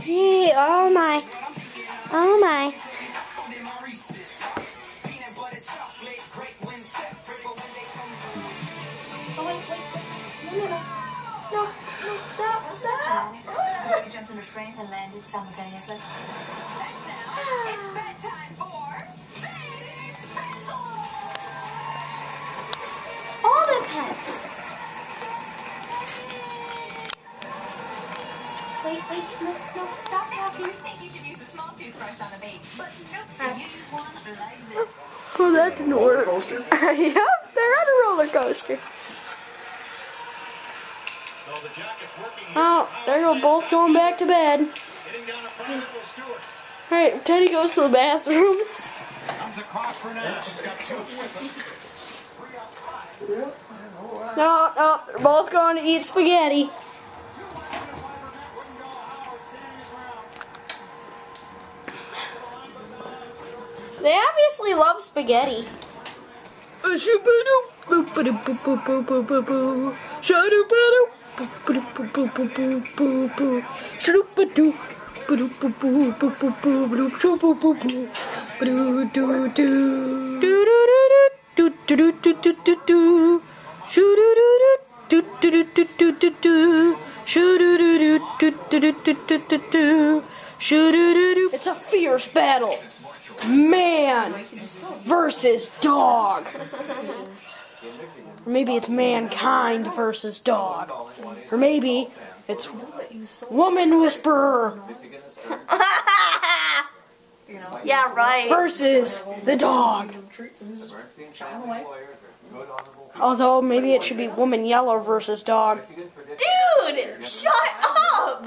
Hey, oh my. Oh my. Oh, wait. No, stop. You jumped in the frame and landed simultaneously. Thanks now. It's bedtime for Phoenix Pencil! All the pets. Wait, no, stop talking. I think you should use a small toothbrush on a baby, but nope, you use one like this. Oh, that didn't work. Yep, they're on a roller coaster. Oh, there go both going back to bed. Alright, Teddy goes to the bathroom. No, they're both going to eat spaghetti. They obviously love spaghetti. It's a fierce battle. Man versus dog. Or maybe it's mankind versus dog. Or maybe it's woman whisperer. Yeah, right. Versus the dog. Although maybe it should be woman yellow versus dog. Dude, shut up!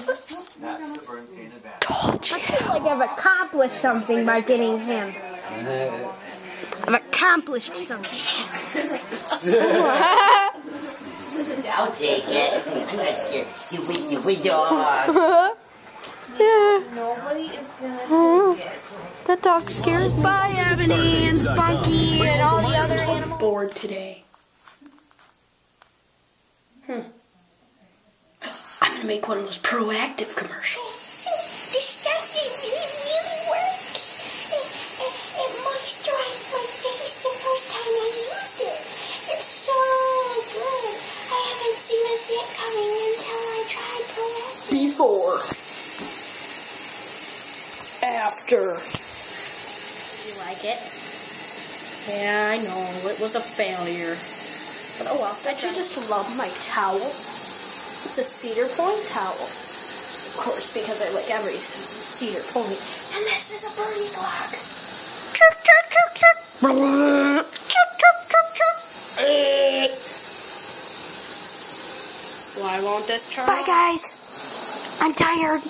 Told you. I feel like I've accomplished something by getting him. I've accomplished something. I'll take it. That's your stupid dog. Yeah. Nobody is gonna take it. That dog scares me. Bye, Ebony and Spunky and all the other animals. Bored today. I'm gonna make one of those proactive commercials. This stuff, it really works. It moisturized my face the first time I used it. It's so good. I haven't seen a zit coming until I tried proactive. Before. After. You like it? Yeah, I know. It was a failure. But oh well. Don't you just love my towel? It's a Cedar Point towel. Of course, because I like every Cedar Point. And this is a birdie clock. Chirp, chirp, chirp, chirp. Chirp, chirp, chirp, chirp. Why won't this turn? Bye, guys. I'm tired.